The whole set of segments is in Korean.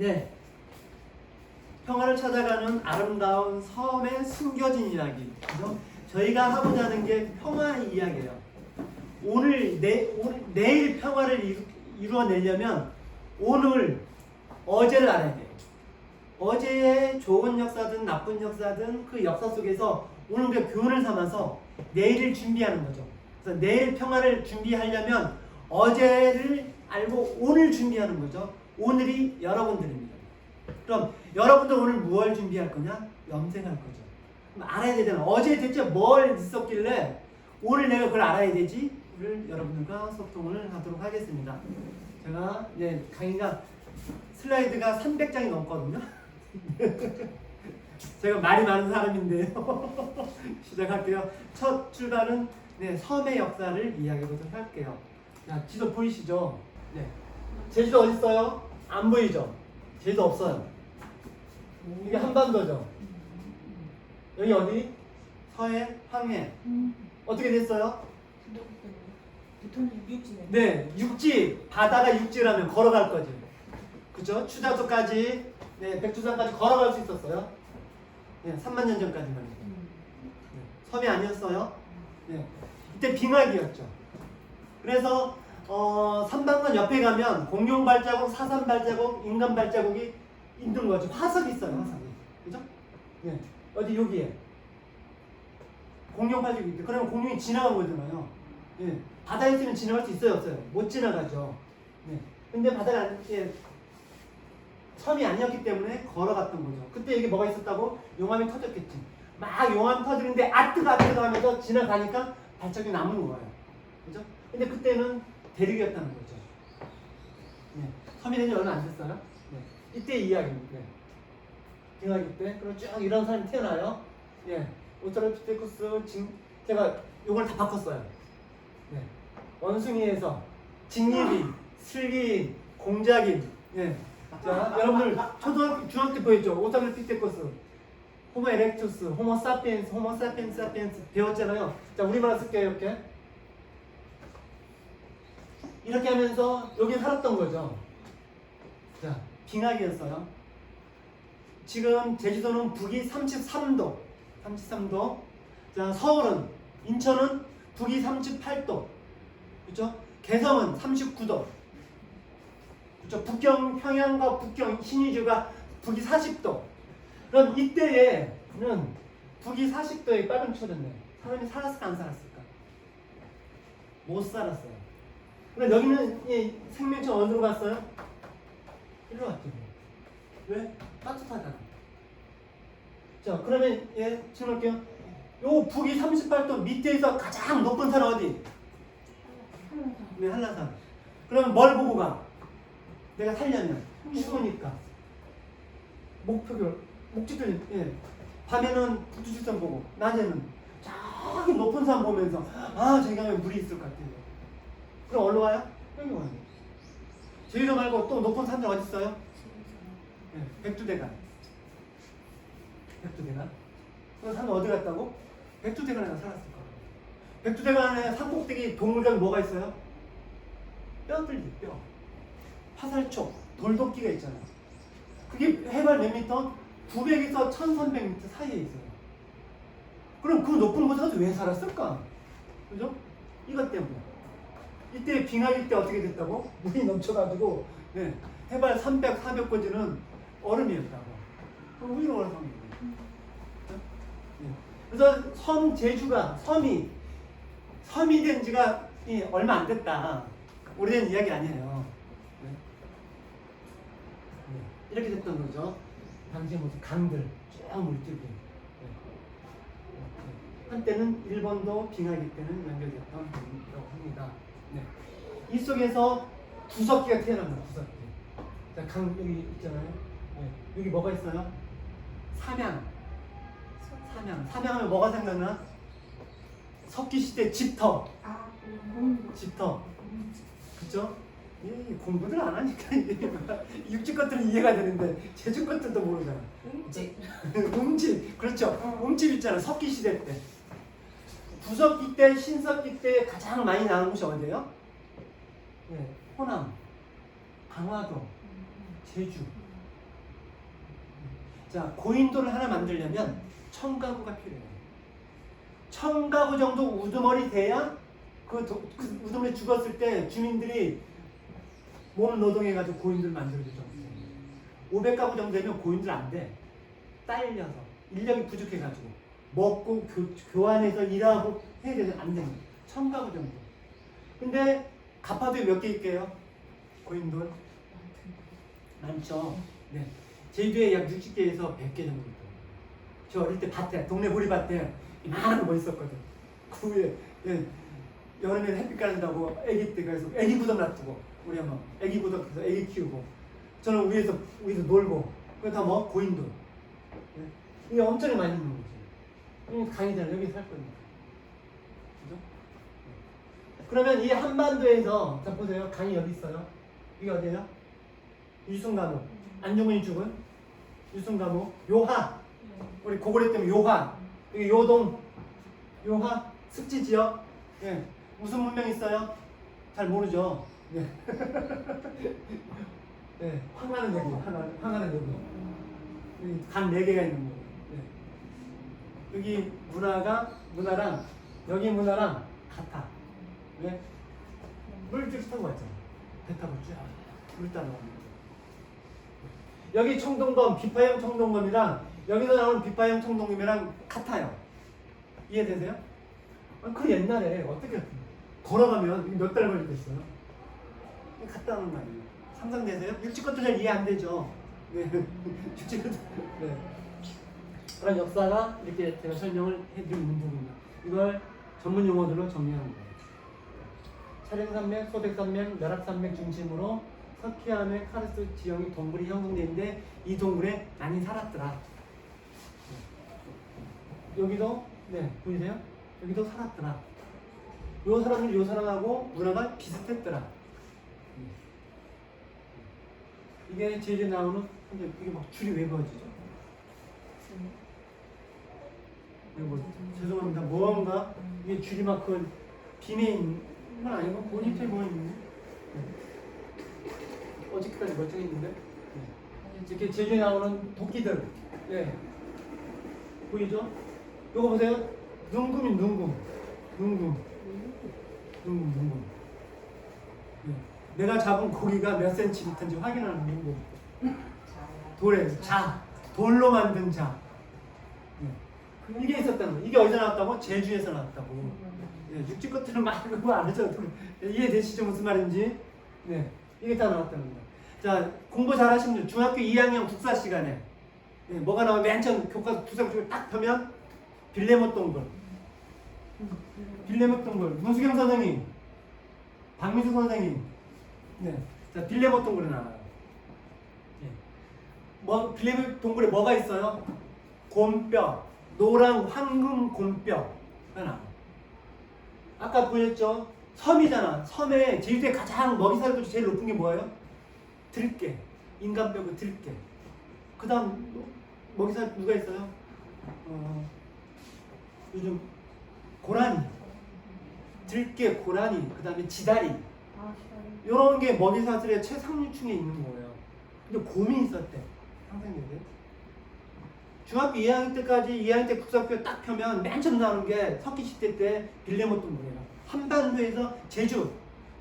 네. 평화를 찾아가는 아름다운 섬에 숨겨진 이야기. 그래서 저희가 하고자 하는 게 평화 이야기예요. 내일 평화를 이루어내려면 오늘, 어제를 알아야 돼요. 어제의 좋은 역사든 나쁜 역사든 그 역사 속에서 오늘 우리가 교훈을 삼아서 내일을 준비하는 거죠. 그래서 내일 평화를 준비하려면 어제를 알고 오늘 준비하는 거죠. 오늘이 여러분들입니다. 그럼 여러분들 오늘 무엇을 준비할 거냐? 염생할 거죠. 그럼 알아야 되잖아. 어제 대체 뭘 있었길래 오늘 내가 그걸 알아야 되지? 를 여러분들과 소통을 하도록 하겠습니다. 제가 이제 강의가 슬라이드가 300장이 넘거든요. 제가 말이 많은 사람인데요. 시작할게요. 첫 출발은 섬의 역사를 이야기해보도록 할게요. 자, 지도 보이시죠? 네. 제주도 어디 있어요? 안 보이죠? 제주도 없어요. 이게 한반도죠. 여기 어디? 서해, 황해. 어떻게 됐어요? 네, 육지, 바다가 육지라면 걸어갈 거지. 그죠? 추자도까지, 백두산까지 걸어갈 수 있었어요. 3만 년 전까지만. 섬이 아니었어요. 이때 빙하기였죠. 그래서 산방관 옆에 가면 공룡 발자국, 사산 발자국, 인간 발자국이 있는 거죠. 화석이 있어요, 화석이. 그죠? 어디 여기에 공룡 발자국이 있대. 그러면 공룡이 지나간 거잖아요. 바다에 있으면 지나갈 수 있어요, 없어요? 못 지나가죠. 근데 바다가 섬이 아니었기 때문에 걸어갔던 거죠. 그때 여기 뭐가 있었다고? 용암이 터졌겠지. 막 용암 터지는데 아뜨가 하면서 지나가니까 발자국이 남은 거예요. 그죠? 근데 그때는 대륙이었다는 거죠. 섬이 된 지 얼마 안 됐어요. 이때 이야기입니다. 빙하기 때. 그리고 쭉 이런 사람이 태어나요. 오스트랄로피테쿠스, 제가 요걸 다 바꿨어요. 원숭이에서 직립인, 슬기인, 공작인. 자, 여러분들 초등학교, 중학교 때 보였죠? 오스트랄로피테쿠스, 호모 에렉투스, 호모 사피엔스, 호모 사피엔스 배웠잖아요. 자, 우리말로 쓸게요. 이렇게 하면서 여기 살았던 거죠. 자, 빙하기였어요. 지금 제주도는 북위 33도. 자, 서울은, 인천은 북위 38도. 그렇죠? 개성은 39도. 그렇죠? 북경, 평양과 북경, 신의주가 북위 40도. 그럼 이때에는 북위 40도에 빨간 쳐졌네. 사람이 살았을까 안 살았을까? 못 살았어요. 그럼 여기는 생명체 어디로 갔어요? 일로 왔죠. 왜? 따뜻하잖아. 자, 그러면 지금 할게요. 요 북위 38도 밑에서 가장 높은 산 어디? 한라산. 그러면 뭘 보고 가? 내가 살려면 추우니까 목지들 밤에는 북두칠성 보고 낮에는 저기 높은 산 보면서 저기 가면 물이 있을 것 같아요. 그럼 어디로 가요? 여기 와요. 제주도 말고 또 높은 산들 어디 있어요? 백두대간. 그 산은 어디 갔다고? 백두대간에 살았을 거예요. 백두대간에 산꼭대기 동물감이 뭐가 있어요? 뼈들이 뼈. 화살촉, 돌도끼가 있잖아요. 그게 해발 몇 미터? 900에서 1300m 사이에 있어요. 그럼 그 높은 곳에서 왜 살았을까? 그죠? 이것 때문에. 이때 빙하기 때 어떻게 됐다고? 물이 넘쳐가지고 해발 300, 400까지는 얼음이었다고. 그럼 위로 올라간 거예요. 그래서 제주가 섬이 된 지가 얼마 안 됐다. 오래된 이야기 아니에요. 이렇게 됐던 거죠. 당시에 무슨 강들 쭉 물들고. 한때는 일본도 빙하기 때는 연결됐던 부분이라고 합니다. 이 속에서 구석기가 태어납니다. 구석기. 자, 강 여기 있잖아요. 여기 뭐가 있어요? 삼양하면 뭐가 생각나? 석기시대 집터. 그쵸? 공부를 안 하니까 육지 것들은 이해가 되는데 제주 것들도 모르잖아. 음집. 그렇죠. 음집 있잖아. 석기시대 때. 구석기 때, 신석기 때 가장 많이 나온 곳이 어디예요? 호남, 강화도, 제주. 자, 고인돌을 하나 만들려면 1000가구가 필요해요. 1000가구 정도 우두머리 돼야 그 우두머리 죽었을 때 주민들이 몸 노동해가지고 고인돌 만들어줄 정도. 500가구 정도 되면 고인돌 안 돼. 딸려서 인력이 부족해가지고 먹고 교환해서 일하고 해야 되는 안 되는 1000가구 정도. 근데 가파도에 몇 개 있게요? 고인돌 많죠. 네. 제주에 약 60개에서 100개 정도 있더라고요. 저 어릴 때 밭에 동네 보리밭에 이만한 거 있었거든. 그 위에 예, 여름에 햇빛 가린다고 애기 때 그래서 애기 구덕 놔두고 우리 엄마 애기 구덕해서 애기 키우고 저는 위에서 놀고 그거 다 뭐 고인돌. 네. 이게 엄청 많이 있는 거지. 여기 강이잖아. 여기 살 거니까. 그죠? 네. 그러면 이 한반도에서 자 보세요. 강이 여기 있어요. 이게 어디예요? 유승감옥. 안중근이 죽은 유승감옥. 요하. 우리 고구려 때문에 요하. 여기 요동. 요하. 습지 지역. 예. 무슨 문명 있어요? 잘 모르죠. 네. 네. 황하는 여기. 황하는 여기. 간 4개가 있는 거예요. 네. 여기 문화랑 여기 문화랑 같아. 왜? 물쭉 타고 왔잖아. 배 타고 쭉 물 따라가는 여기 청동검, 비파형 청동검이랑 여기서 나오는 비파형 청동검이랑 같아요. 이해되세요? 그 옛날에 어떻게 걸어가면 몇 달 걸리겠어요? 갔다 오는 말이에요. 상상되세요? 육지 것도 잘 이해 안 되죠. 네. 육지 것도. 네. 그런 역사가 이렇게 제가 설명을 해드린 문제입니다. 이걸 전문 용어들로 정리하는 거예요. 차량산맥, 소백산맥, 멸합산맥 중심으로 서키암의 카르스 지형이 동굴이 형성되는데 이 동굴에 많이 살았더라. 여기도 네 보이세요? 여기도 살았더라. 요 사람은 요 사람하고 문화가 비슷했더라. 이게 제주에 나오는 근데 이게 막 줄이 왜 그어지죠? 뭐 죄송합니다. 뭐한가 이게 줄이 막 그 빔에 있는 건 아니고 모니터에 뭐 있네. 어저께까지 멀쩡했는데 이렇게 제주에 나오는 도끼들 네. 보이죠? 요거 보세요. 눈금이 눈금 네. 내가 잡은 고기가 몇 센티미터인지 확인하는 눈금 돌에 돌로 만든 자 네. 이게 있었다는 거예요. 이게 어디서 나왔다고? 제주에서 나왔다고. 네. 육지 것들은 말고 그거 안 하죠. 이해되시죠? 무슨 말인지? 네. 이게 다 나왔다는 겁니다. 자, 공부 잘 하시면 돼요. 중학교 2학년 국사 시간에 네, 뭐가 나오면 맨 처음 교과서 두상 쪽에 딱 펴면 빌레모 동굴. 빌레모 동굴. 문수경 선생님, 박민수 선생님. 네. 자, 빌레모 동굴에 나와요. 네. 뭐 빌레모 동굴에 뭐가 있어요? 곰뼈, 노랑 황금 곰뼈가 나와요. 아까 보였죠? 섬이잖아. 섬에 제주도에 가장 먹이 살도 제일 높은 게 뭐예요? 들깨. 인간 빼고 들깨. 그 다음 먹이 살 누가 있어요? 요즘 고라니. 들깨, 고라니. 그 다음에 지다리. 이런 게 먹이 사슬의 최상류층에 있는 거예요. 근데 곰이 있었대. 상상되세요? 중학교 2학년 때까지 2학년 때 국사학교 딱 펴면 맨 처음 나오는 게 석기 시대 때 빌레못 동굴이에요. 한반도에서 제주,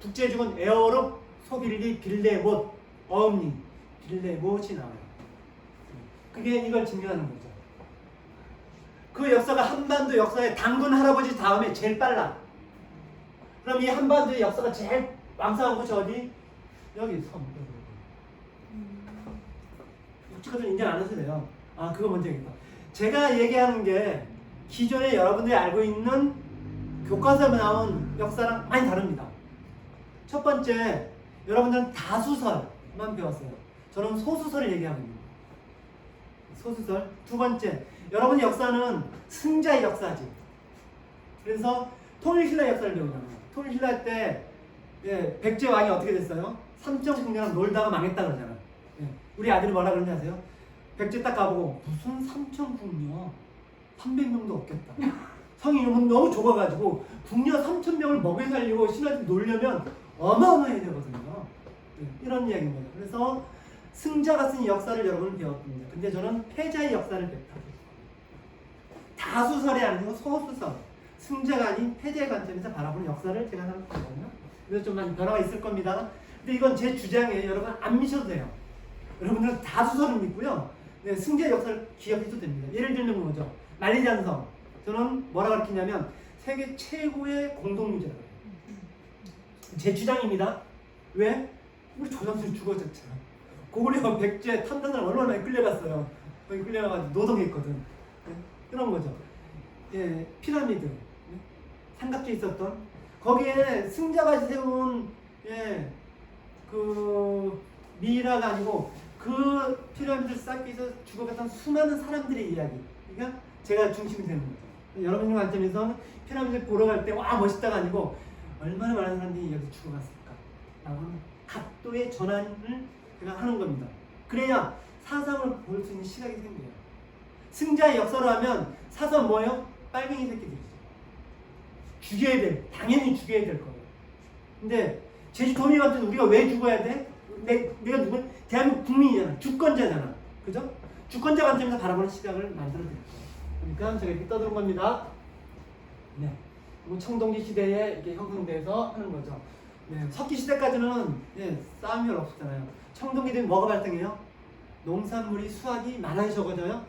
북제주군 에어롭, 소빌리, 빌레못, 어음리, 빌레못이 나와요. 그게 이걸 증명하는 거죠. 그 역사가 한반도 역사의 당군 할아버지 다음에 제일 빨라. 그럼 이 한반도의 역사가 제일 왕성한 곳이 어디? 여기 섬. 육지가들 인정 안 하셔도 돼요. 아, 그거 먼저 얘기해봐. 제가 얘기하는 게 기존에 여러분들이 알고 있는 교과서에 나온 역사랑 많이 다릅니다. 첫 번째, 여러분들은 다수설만 배웠어요. 저는 소수설을 얘기하거든요. 소수설. 두 번째, 여러분의 역사는 승자의 역사지. 그래서 통일신라 역사를 배우잖아요. 통일신라 때 백제 왕이 어떻게 됐어요? 삼천궁녀랑 놀다가 망했다 그러잖아요. 우리 아들이 뭐라 그러는지 아세요? 백제 딱 가보고 무슨 삼천궁녀 300명도 없겠다. 성이 너무 좁아가지고 궁녀 3000명을 먹여 살리고 신하들 놀려면 어마어마해야 되거든요. 이런 이야기입니다. 그래서 승자가 쓴 역사를 여러분은 배웠습니다. 근데 저는 패자의 역사를 배웠다. 다수설이 아니고 소수설, 승자가 아닌 패자의 관점에서 바라보는 역사를 제가 하는 거거든요. 그래서 좀 많이 변화가 있을 겁니다. 근데 이건 제 주장이에요. 여러분 안 믿으셔도 돼요. 여러분들은 다수설을 믿고요. 네, 승자의 역사를 기억해도 됩니다. 예를 들면 뭐죠? 만리장성. 저는 뭐라 가르치냐면 세계 최고의 공동유지라고 해요. 제 주장입니다. 왜? 우리 조선술이 죽어졌잖아. 고구려 백제 탐단을 얼마나 많이 끌려갔어요. 거기 끌려가가지고 노동했거든. 네? 그런 거죠. 예, 피라미드. 네? 삼각지에 있었던 거기에 승자가 세운 그 미라가 아니고 그 피라미드를 쌓기 위해서 죽어갔던 수많은 사람들의 이야기. 그러니까 제가 중심이 되는 거죠. 여러분의 관점에서는 피라미드 보러 갈 때 와 멋있다가 아니고 얼마나 많은 사람들이 여기서 죽어갔을까 라고 하는 각도의 전환을 제가 하는 겁니다. 그래야 사상을 볼 수 있는 시각이 생겨요. 승자의 역사로 하면 사상 뭐예요? 빨갱이 새끼들이죠. 죽여야 돼. 당연히 죽여야 될 거예요. 근데 제주도민한테는 우리가 왜 죽어야 돼? 내가 누구야? 대한민국 국민이잖아. 주권자잖아. 그죠? 주권자 관점에서 바라보는 시각을 만들어 드릴 거예요. 그러니까 제가 이렇게 떠드는 겁니다. 네. 청동기 시대에 이렇게 형성돼서 하는 거죠. 네. 석기 시대까지는 싸움이 별로 없었잖아요. 청동기 되면 뭐가 발생해요? 농산물이 수확이 많아지 적어져요?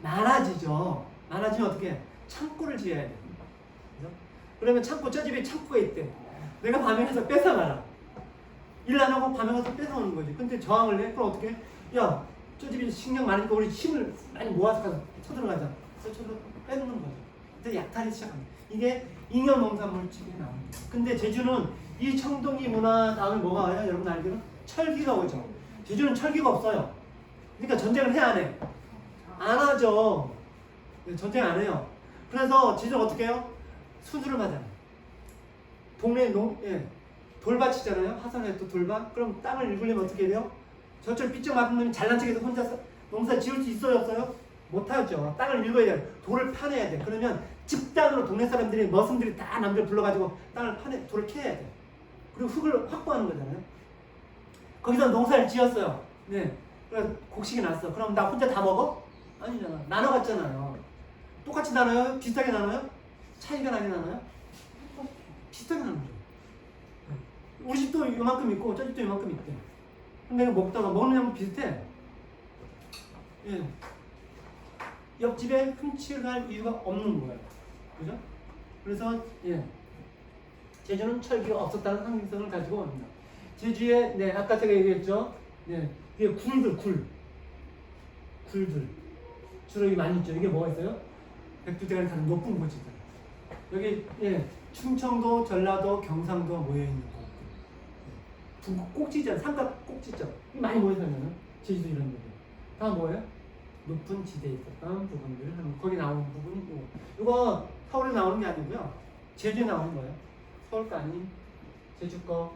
많아지죠. 많아지면 어떻게 해? 창고를 지어야 돼. 그죠? 그러면 창고, 저 집에 창고가 있대. 내가 밤에 가서 뺏어가라. 일 안 하고 밤에 가서 뺏어오는 거지. 근데 저항을 해? 그럼 어떻게 해? 야, 저 집이 식량 많으니까 우리 힘을 많이 모아서 가서 쳐들어가자. 그래서 쳐들어 빼는 거죠. 그때 약탈이 시작합니다. 이게 잉여 농산물 측에 나오는 거예요. 근데 제주는 이 청동기 문화 다음에 뭐가 와요? 여러분 알기로? 철기가 오죠. 제주는 철기가 없어요. 그러니까 전쟁을 해 안 해? 안 하죠. 전쟁 안 해요. 그래서 제주는 어떻게 해요? 수주를 하잖아요. 동네 돌밭이잖아요. 화산에 또 돌밭. 그럼 땅을 일구려면 어떻게 해요? 저쪽 삐쩍 맞은 놈이 잘난 척해서 혼자서 농사 지을 수 있어요? 없어요? 못하죠. 땅을 일궈야 돼. 돌을 파내야 돼. 그러면 집단으로 동네 사람들이 머슴들이 다 남들 불러가지고 땅을 돌을 캐야 돼. 그리고 흙을 확보하는 거잖아요. 거기서 농사를 지었어요. 네. 그래서 곡식이 났어. 그럼 나 혼자 다 먹어? 아니잖아. 나눠갔잖아요. 똑같이 나눠요? 비슷하게 나눠요? 차이가 나게 나눠요? 비슷하게 나눠요. 우리 집도 이만큼 있고 저 집도 이만큼 있대. 근데 내가 먹다가 먹는 양도 비슷해. 예. 옆집에 훔쳐갈 이유가 없는 거예요. 그죠? 그래서 제주는 철기가 없었다는 상징성을 가지고 옵니다. 제주에 아까 제가 얘기했죠. 이게 굴들. 주로 여기 많이 있죠. 이게 뭐가 있어요? 백두대간이 가는 높은 곳이잖아요. 여기 충청도, 전라도, 경상도 모여 있는 곳. 북극 꼭지죠. 삼각 꼭지죠. 많이 모여서면은 제주도 이런 데다 뭐예요? 높은 지대에 있었던 부분들을 하는 거기 나오는 부분이 이거 서울에 나오는 게 아니고요. 제주에 나오는 거예요. 서울 거 아닌 제주 거.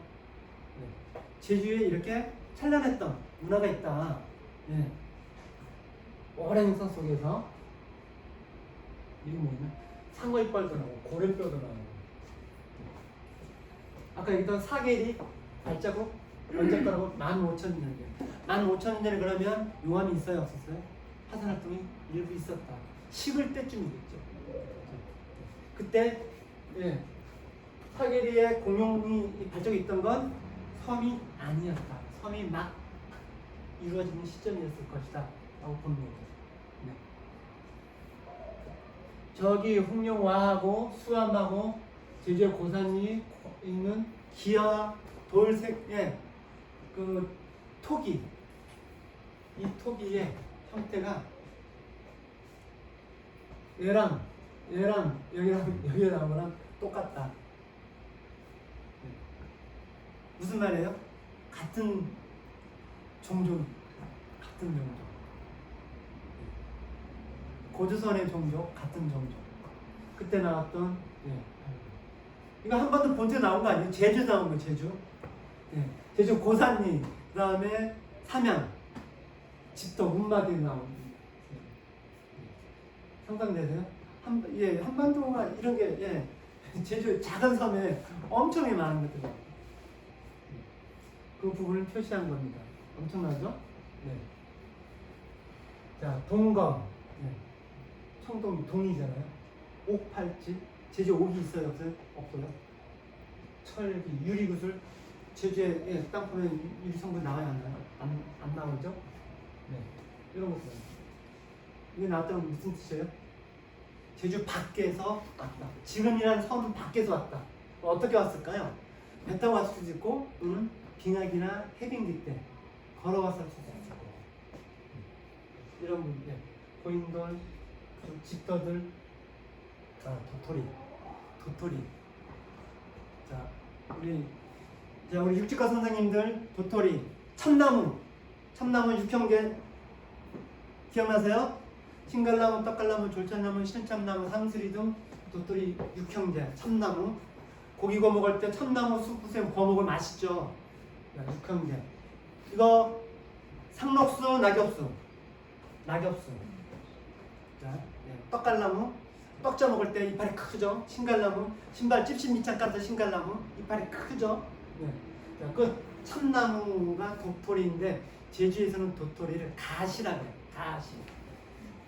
제주에 이렇게 찬란했던 문화가 있다. 오랜 역사 속에서 이게 뭐냐? 상어 이빨도 나오고 고래뼈도 나오고. 아까 얘기했던 사계리 발자국 연장가라고 15,000년 전에. 15,000년 전에 그러면 용암이 있어요, 없었어요? 화산 활동이 일부 있었다. 식을 때쯤이겠죠. 그때 사계리에 공룡이 발적이 있던 건 섬이 아니었다. 섬이 막 이루어지는 시점이었을 것이다. 라고 보는 거죠. 저기 홍룡와하고 수암하고 제주의 고산이 있는 기와 돌색 그 토기, 이 토기의 형태가 얘랑 여기 나온 거랑 똑같다. 무슨 말이에요? 같은 종족. 고조선의 종족, 같은 종족. 그때 나왔던 이거 한 번도 본체 나온 거 아니에요? 제주 나온 거, 제주. 제주 고산리, 그 다음에 삼양, 집도 문마디 나온. 상상되세요? 한반도가 이런 게 제주 작은 섬에 엄청 많은 것들. 그 부분을 표시한 겁니다. 엄청나죠? 네. 자, 동검. 네. 청동 동이잖아요. 옥팔찌. 제주 옥이 있어요, 없어요? 없어요. 철기, 유리구슬. 제주에 예, 땅 보면 유리 성분 나와요, 안 나와요? 안 나오죠? 네. 이런 것들. 이게 나왔다면 무슨 뜻이에요? 제주 밖에서 왔다. 지금이란 섬 밖에서 왔다. 어떻게 왔을까요? 배 타고 왔을 수도 있고, 빙하기나 해빙기 때 걸어왔을 수도 있고. 이런 분들, 고인돌, 집터들, 도토리. 자, 우리 육지과 선생님들, 도토리, 참나무 육형제 기억나세요? 신갈나무, 떡갈나무, 졸차나무, 실참나무, 상수리 등 도토리 육형제, 참나무. 고기 구워 먹을 때 참나무 쑥 부수면 구워 먹으면 맛있죠. 육형제. 이거 상록수, 낙엽수. 자, 떡갈나무. 떡져 먹을 때 이파리 크죠. 신갈나무. 신발 찝씹 밑창 깔아서 신갈나무. 이파리 크죠. 네. 자, 그 참나무가 도토리인데 제주에서는 도토리를 가시라고 해요.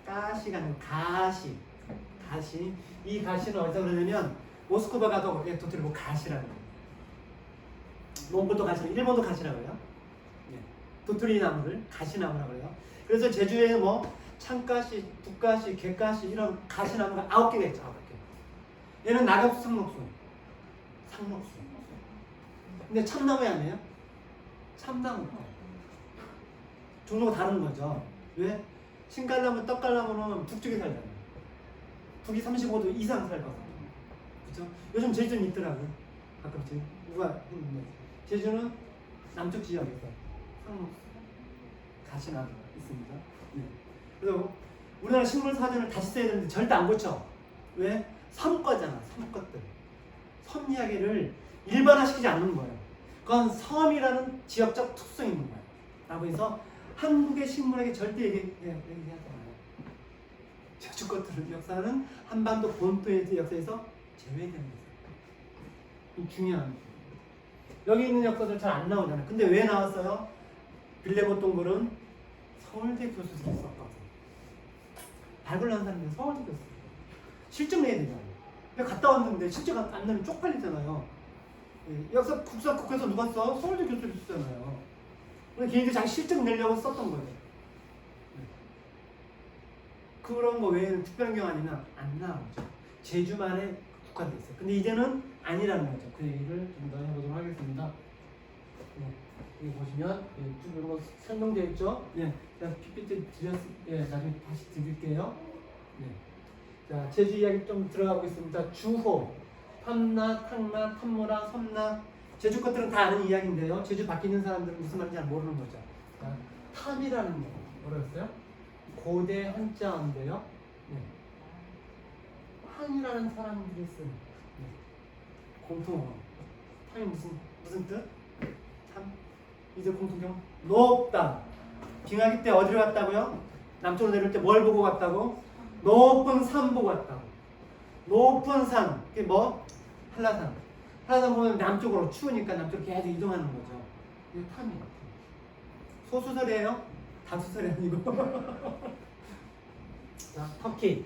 가시가 아니고 가시. 이 가시는 어디서 그러냐면 모스크바 가도 도토리 뭐 가시라고 해요. 몽골도 가시라고, 일본도 가시라고 해요. 네. 도토리 나무를 가시나무라고 해요. 그래서 제주에 뭐 창가시, 북가시, 갯가시 이런 가시나무가 9개가 있죠. 9개. 얘는 낙엽수, 상록수. 근데 참나무 아니에요? 참나무. 종류가 다른 거죠. 왜? 신갈나무, 떡갈나무는 북쪽에 살잖아요. 북이 35도 이상 살거든요. 그죠? 요즘 제주는 있더라고요. 가끔씩. 누가 했는데. 제주는 남쪽 지역에서 상록수, 가시나무가 있습니다. 네. 그래서 우리나라 식물 사전을 다시 써야 되는데 절대 안 고쳐. 왜? 섬거잖아. 섬것들. 섬 이야기를 일반화시키지 않는 거예요. 그건 섬이라는 지역적 특성이 있는 거예요. 라고 해서 한국의 식물에게 절대 얘기하지 않아요. 제주 것들의 역사는 한반도 본토의 역사에서 제외되는 거예요. 중요한 거예요. 여기 있는 역사들 잘 안 나오잖아요. 근데 왜 나왔어요? 빌레모 동굴은 서울대 교수들이 썼거든요. 발굴한 사람들은 서울대 교수. 실적 내야 되잖아요. 갔다 왔는데 실적 안 내면 쪽팔리잖아요. 역사 국사국에서 누가 써? 서울대 교수들이 쓰잖아요. 그래서 걔네들이 자기 실적 내려고 썼던 거예요. 그런 거 외에는 특별한 경우 아니면 안 나오죠. 제주만에 국한돼 있어요. 근데 이제는 아니라는 거죠. 그 얘기를 좀 더 해보도록 하겠습니다. 여기 보시면 쭉 이런 거 설명되어 있죠. PPT 나중에 다시 드릴게요. 자, 제주 이야기 좀 들어가고 있습니다. 주호, 탐나, 탕나, 탐모라, 섬나. 제주 것들은 다 아는 이야기인데요. 제주 밖에 있는 사람들은 무슨 말인지 잘 모르는 거죠. 자, 탐이라는 거 뭐랬어요? 고대 한자인데요. 한이라는 사람들이 쓴 공통어. 탐이 무슨 뜻? 탐? 이제 공통경 높다. 빙하기 때 어디로 갔다고요? 남쪽으로 내려올 때 뭘 보고 갔다고? 높은 산 보고 갔다고. 높은 산. 그게 뭐? 한라산. 한라산 보면 남쪽으로 추우니까 남쪽으로 계속 이동하는 거죠. 이게 탐이에요. 소수설이에요? 단수설이 아니고. 자, 터키.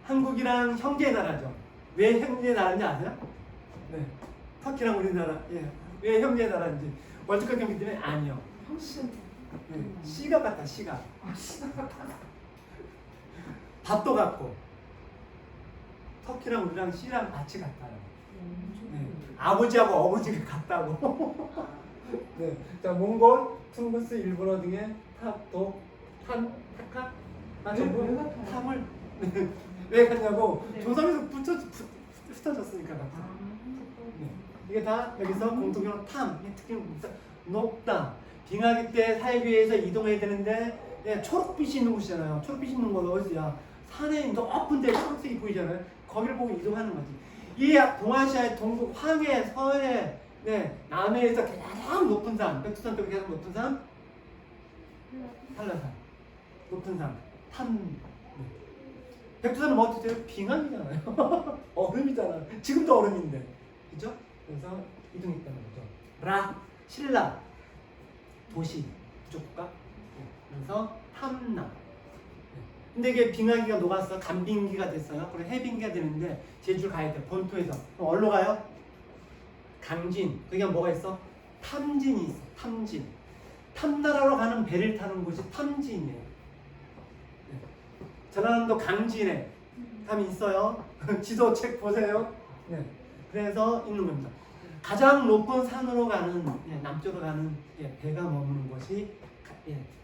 한국이랑 형제 나라죠. 왜 형제 나라인지 아세요? 네. 터키랑 우리나라. 왜 형제 나라인지. 월드컵 경기 때문에 아니요. 시가 같다. 시가. 밭도 같고. 터키랑 우리랑 시랑 밭이 같아요. 아버지하고 어머니가 같다고. 네. 자, 몽골, 퉁구스, 일본어 등의 타카. 전부 탐을 왜 갔냐고. 조선에서 흩어졌으니까 같아. 이게 다 여기서 공통적으로 탐. 특히 높다. 빙하기 때 살기 위해서 이동해야 되는데 초록빛이 있는 곳이잖아요. 초록빛이 있는 곳은 어디서야? 산에 높은데 초록색이 보이잖아요. 거기를 보고 이동하는 거지. 이 동아시아의 동북, 황해, 서해, 남해에서 가장 높은 산, 백두산 쪽에 가장 높은 산, 한라산. 높은 산, 탐. 백두산은 뭐 어떻게 돼요? 빙하이잖아요. 얼음이잖아요. 지금도 얼음인데, 그죠? 그래서 이동했다는 거죠. 신라, 도시. 부족국가. 그래서 탐남. 근데 이게 빙하기가 녹아서 간빙기가 됐어요. 그리고 해빙기가 되는데 제주를 가야 돼. 본토에서. 그럼 어디로 가요? 강진. 거기가 뭐가 있어? 탐진이 있어. 탐진. 탐나라로 가는 배를 타는 곳이 탐진이에요. 전라남도 강진에 감이 있어요. 지도책 보세요. 네. 그래서 있는 겁니다. 가장 높은 산으로 가는 남쪽으로 가는 배가 머무는 곳이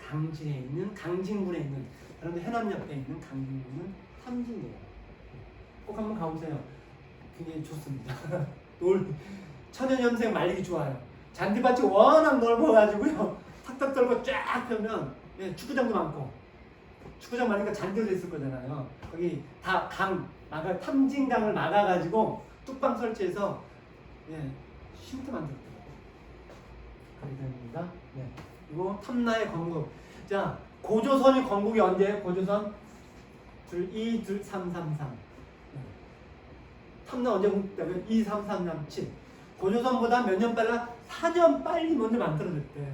강진에 있는 강진군에 있는 여러분들 해남 옆에 있는 강진군은 탐진이에요. 꼭 한번 가보세요. 굉장히 좋습니다. 천연염색 말리기 좋아요. 잔디밭이 워낙 넓어가지고요. 탁탁 떨고 쫙 펴면 축구장도 많고 축구장 많으니까 잔디도 있을 거잖아요. 거기 다 탐진강을 막아가지고 뚝방 설치해서 쉼터 만들었더라고요. 그렇게 됩니다. 그리고 탐나의 건국. 자, 고조선이 건국이 언제예요? 고조선 2333. 탐나 언제 건국되면 2333. 고조선보다 몇 년 빨라? 4년 빨리 먼저 만들어졌대.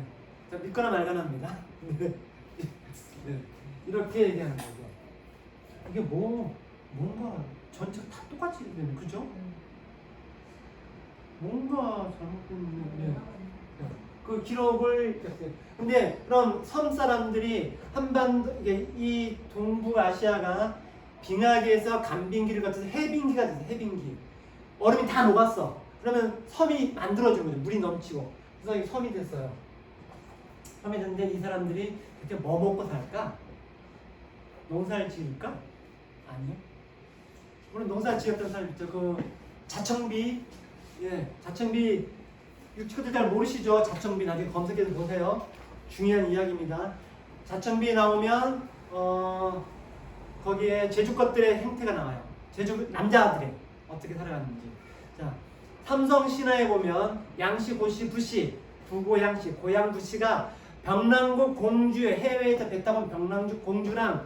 자, 믿거나 말거나입니다. 이렇게 얘기하는 거죠. 이게 뭔가 전체 다 똑같이 되는, 그죠? 뭔가 잘못된 그 기록을. 근데 그럼 섬 사람들이 한반도 이 동북아시아가 빙하기에서 간빙기를 거쳐서 해빙기가 됐어. 해빙기. 얼음이 다 녹았어. 그러면 섬이 만들어진 거죠. 물이 넘치고. 그래서 섬이 됐어요. 섬이 됐는데 이 사람들이 그때 뭐 먹고 살까? 농사를 지을까? 아니요. 물론 농사 지었던 사람 있죠. 그 자청비. 자청비 친구들 잘 모르시죠? 자청비 나중에 검색해서 보세요. 중요한 이야기입니다. 자청비 나오면 거기에 제주 것들의 행태가 나와요. 제주 남자들의 어떻게 살아갔는지. 자, 삼성 신화에 보면 양씨, 고씨, 부씨, 부고양씨, 고양부씨가 병랑국 공주의 해외에서 배 타본 병랑국 공주랑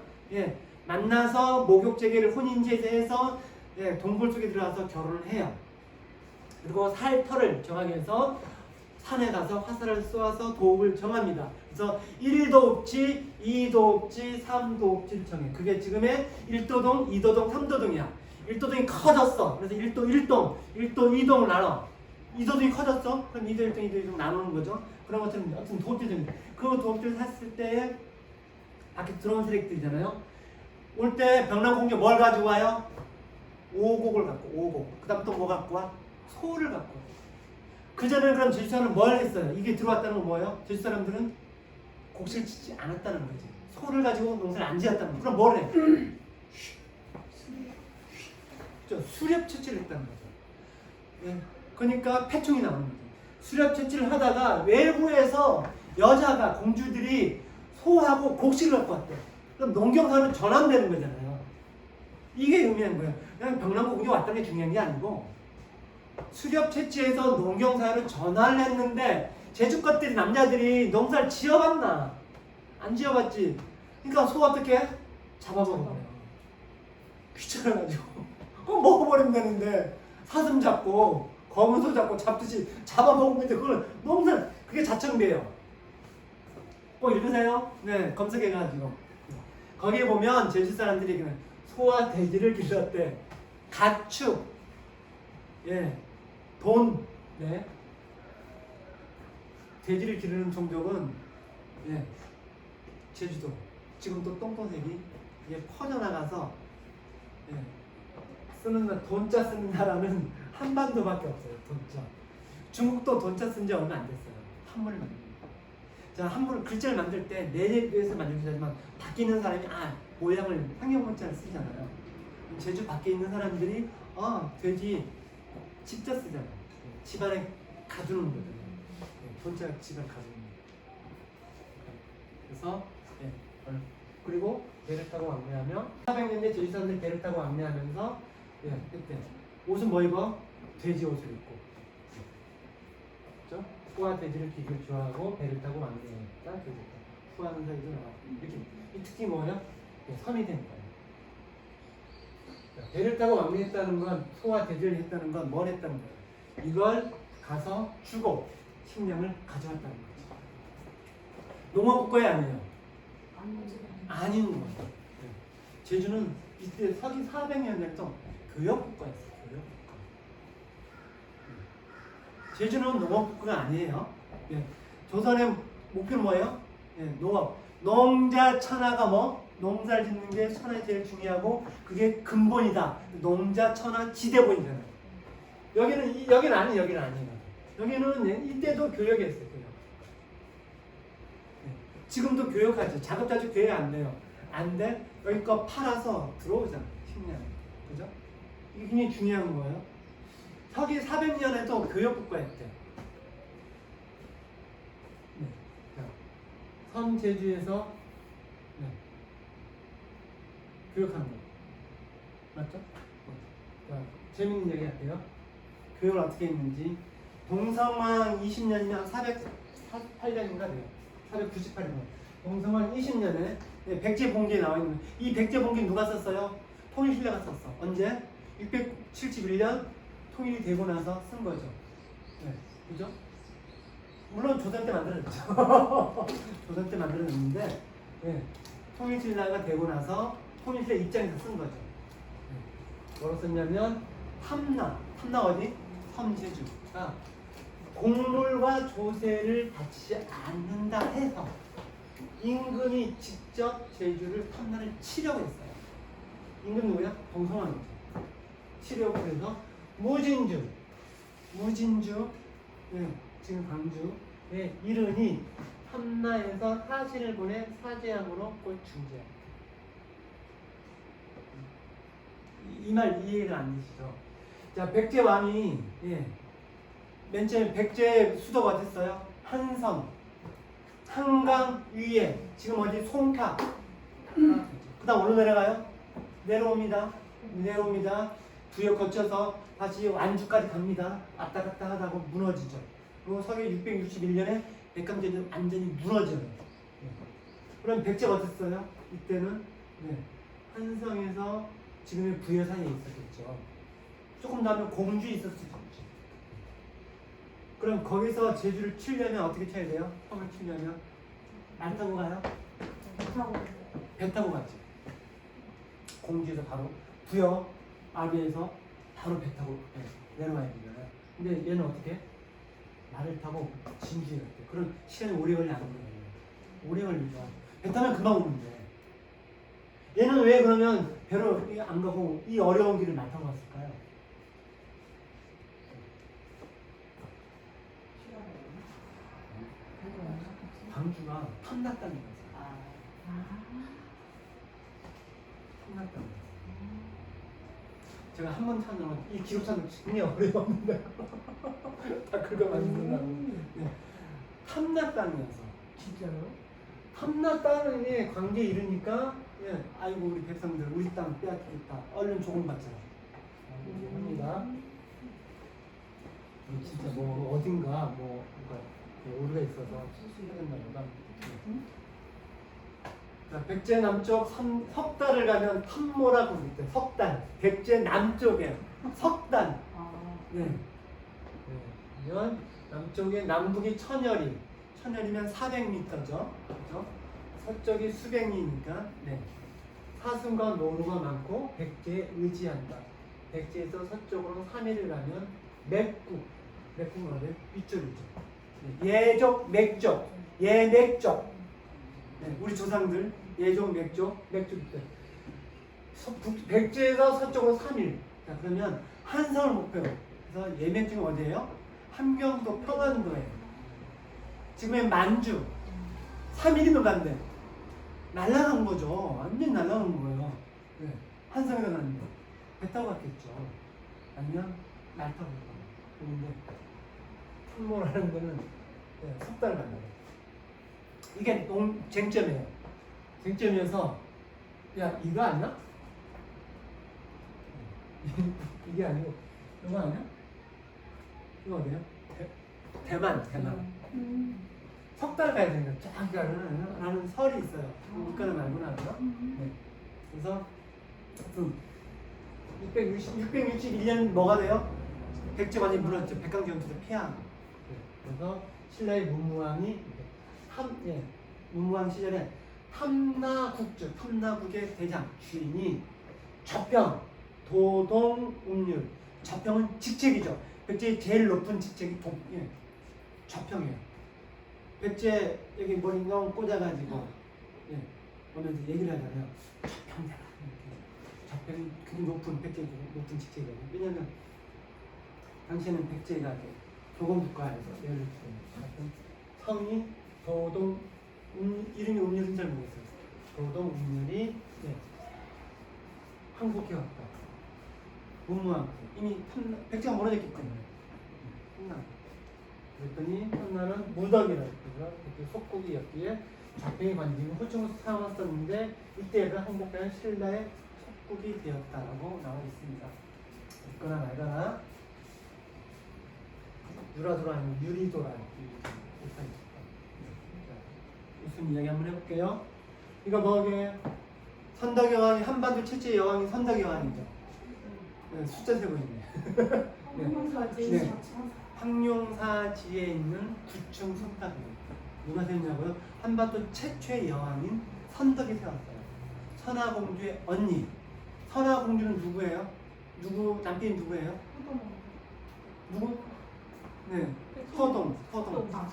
만나서 목욕제계를 혼인제에서 해서 동굴 속에 들어가서 결혼을 해요. 그리고 살 터를 정하기 위해서 산에 가서 화살을 쏘아서 도읍을 정합니다. 그래서 1도 읍지, 2도 읍지, 3도 읍지를 정해. 그게 지금의 1도동, 2도동, 3도동이야. 1도동이 커졌어. 그래서 1도 1동, 1도 2동을 나눠. 2도동이 커졌어? 그럼 2도 1동, 2도 2동 나누는 거죠. 그런 것처럼 어떤 도읍지들입니다. 그 도읍지를 샀을 때 밖에 들어온 세력들이잖아요. 올 때 병랑공주 뭘 가지고 와요? 오곡을 갖고, 오곡. 그 다음 또 뭐 갖고 와? 소를 갖고 와. 그 전에 그럼 제주 사람은 뭘 했어요? 이게 들어왔다는 건 뭐예요? 제주 사람들은 곡식을 짓지 않았다는 거지. 소를 가지고 농사를 안 지었다는 거. 그럼 뭘 해? 수렵 채취를 했다는 거죠. 그러니까 폐충이 나오는 거죠. 수렵 채취를 하다가 외부에서 여자가, 공주들이 소하고 곡식을 갖고 왔대. 그럼 농경사로 전환되는 거잖아요. 이게 의미한 거예요. 그냥 병랑공주 왔다는 게 중요한 게 아니고 수렵 채취해서 농경사로 전환을 했는데 제주 것들이 남자들이 농사를 지어봤나? 안 지어봤지. 그러니까 소 어떻게 해? 잡아먹어요. 귀찮아가지고 그거 먹어버리면 되는데 사슴 잡고 검은 소 잡고 잡듯이 잡아먹으면 돼. 그걸 농사, 그게 자청비예요. 꼭 읽으세요. 검색해가지고 거기에 보면 제주 사람들이 소와 돼지를 길렀대. 가축, 돈, 돼지를 기르는 종족은 제주도 지금 또 똥똥색이 퍼져나가서 돈자 쓰는 나라는 한반도밖에 없어요. 돈자. 중국도 돈자 쓴 지 얼마 안 됐어요. 한문을 만듭니다. 자, 한문을 글자를 만들 때 내외에서 만들기도 하지만 밖에 있는 사람이 모양을 상형문자를 쓰잖아요. 제주 밖에 있는 사람들이 돼지 집자 쓰잖아요. 집안에 가두는 거잖아요. 돈자 집안에 가두는 거예요. 그래서 그리고 배를 타고 왕래하며 400년대 제주 사람들이 배를 타고 왕래하면서 그때 옷은 뭐 입어? 돼지 옷을 입고, 그렇죠? 소와 돼지를 기를 좋아하고 배를 타고 왕래했다. 소하는 사이도 나와. 이렇게 이 특징이 뭐예요? 섬이 된 거예요. 배를 타고 왕래했다는 건, 소와 돼지를 했다는 건 뭘 했다는 거예요? 이걸 가서 주고 식량을 가져왔다는 거죠. 농업국가에 아니에요. 아닌 거예요. 네. 제주는 이때 서기 400년 전부터 교역국가였어요. 교역국가. 제주는 농업국가가 아니에요. 예. 조선의 목표는 뭐예요? 예. 농업. 농자 천하가 뭐? 농사를 짓는 게 천하에 제일 중요하고 그게 근본이다. 농자 천하 지대본이잖아요. 여기는 아니에요. 여기는 아니에요. 여기는 이때도 교역이었어요. 교역. 네. 지금도 교역하죠. 자급자족 교역 안 돼요. 안 돼? 여기 거 팔아서 들어오잖아. 10년. 그죠? 이게 굉장히 중요한 거예요. 서기 400년에도 교역국가였대. 네. 섬 제주에서 네. 교역한 거. 맞죠? 자, 재밌는 얘기 할게요. 교육을 어떻게 했는지. 동성왕 20년이면 408년인가 돼요. 498년. 동성왕 20년에 백제봉기에 나와 있는 이 백제봉기 누가 썼어요? 통일신라가 썼어. 언제? 671년 통일이 되고 나서 쓴 거죠. 네, 그죠? 물론 조선 때 만들어졌죠. 조선 때 만들어졌는데 네, 통일신라가 되고 나서 통일신라 입장에서 쓴 거죠. 네. 뭐로 썼냐면 탐나 어디? 섬제주가 곡물과 조세를 바치지 않는다 해서 임금이 직접 제주를 탐나를 치려고 했어요. 임금 누구야? 동성왕이죠. 치려고 해서 무진주 네, 지금 광주의 이른이 탐나에서 사신을 보내 사제함으로 꼴 중재. 이 말 이해가 안 되시죠? 자, 백제 왕이 맨 처음에 백제 수도가 어딨어요? 한성, 한강 위에 지금 어디 송파. 그다음 어디로 내려가요? 내려옵니다. 부역 거쳐서 다시 완주까지 갑니다. 왔다 갔다 하다가 무너지죠. 그리고 서기 661년에 백감제는 완전히 무너져요. 그럼 백제가 어땠어요? 이때는 한성에서 지금의 부여 사이에 있었겠죠. 조금 더 하면 공주에 있었을 수 있죠. 그럼 거기서 제주를 치려면 어떻게 쳐야 돼요? 섬을 치려면 말 타고 가요? 배 타고 가지. 공주에서 바로 부여 아비에서 바로 배 타고 내려가야 되잖아요. 근데 얘는 어떻게? 말을 타고 진주에 갔대. 그럼 시간이 오래 걸리 안 걸려요. 오래 걸리죠. 배 타면 금방 오는데. 얘는 왜 그러면 배로 안 가고 이 어려운 길을 말 타고 갔을까요? 광주가 탐났다는 거죠. 탐났다는 거죠. 제가 한 번 찾으면 이 기록 찾는 굉장히 어려웠는데 다 긁어만 쓴다고. 탐났다는 거죠. 진짜요? 탐났다는 게 관계에 이르니까 아이고 우리 백성들 우리 땅 빼앗기겠다. 얼른 조금 받자. 합니다. 진짜 뭐 어딘가 뭐 오류가 있어서 해야 된다 보다. 자, 백제 남쪽 석달을 가면 탐모라고 부르대. 석달. 백제 남쪽에 석단. 그러면 남쪽에 남북이 천여리면 400m죠. 그렇죠? 서쪽이 수백 리니까 사슴과 노루가 많고 백제에 의지한다. 백제에서 서쪽으로 3일을 가면 맥국은 어디? 위쪽이죠. 예족, 맥족, 예맥족. 우리 조상들 예족, 맥족 있대. 백제에서 서쪽으로 3일. 자, 그러면 한성을 목표로. 그래서 예맥중은 어디예요? 함경도, 평안도예요. 지금의 만주. 3일이면 간대. 날아간 거죠. 완전 날아간 거예요. 한성에서 가는데 배 타고 갔겠죠. 아니면 말 타고 갔고. 그런데 탐모라는 거는 석달을 간다. 이게 쟁점이에요. 쟁점이어서 야 이거 아니야? 이게 아니고 이거 아니야? 이거 어디야? 대만. 석달 가야 되는 거야. 쫙 가는 설이 있어요. 물가는 알고 나서. 그래서 661년 뭐가 돼요? 백제관이 무너졌죠. 백강전투를 피한. 그래서 신라의 문무왕이 문무왕 시절에 탐나국주, 탐나국의 대장 주인이 접병, 도동, 운율. 접병은 직책이죠. 백제의 제일 높은 직책이 접병이에요. 백제 여기 머리가 꽂아가지고 오늘 얘기를 하잖아요. 접병자라. 접병이 굉장히 높은 백제 높은 직책이거든요. 왜냐하면 당시에는 백제가 조공국가에서 예를 들면 성이 도동 이름이 운율은 잘 모르겠어요. 도동 운율이 한국에 왔다. 문무왕 이미 백제가 멀어졌기 때문에 탐나. 그랬더니 탐나는 무덕이라고 했고요. 그때 속국이었기에 좌평이 관직은 호칭으로 사용했었는데 이때가 한국과의 신라의 속국이 되었다라고 나와 있습니다. 있거나 말거나 유라도라 아니면 유리도라 무슨 이야기 한번 해볼게요. 이거 뭐게 선덕 여왕이 한반도 최초의 여왕이 선덕 여왕이죠. 숫자 세고 있네. 네. 황룡사지에 있는 구층 성탑이에요. 누가 세웠냐고요? 한반도 최초의 여왕인 선덕이 세웠어요. 선화공주의 언니. 선화공주는 누구예요? 남편이 누구예요? 누구? 네, 서동.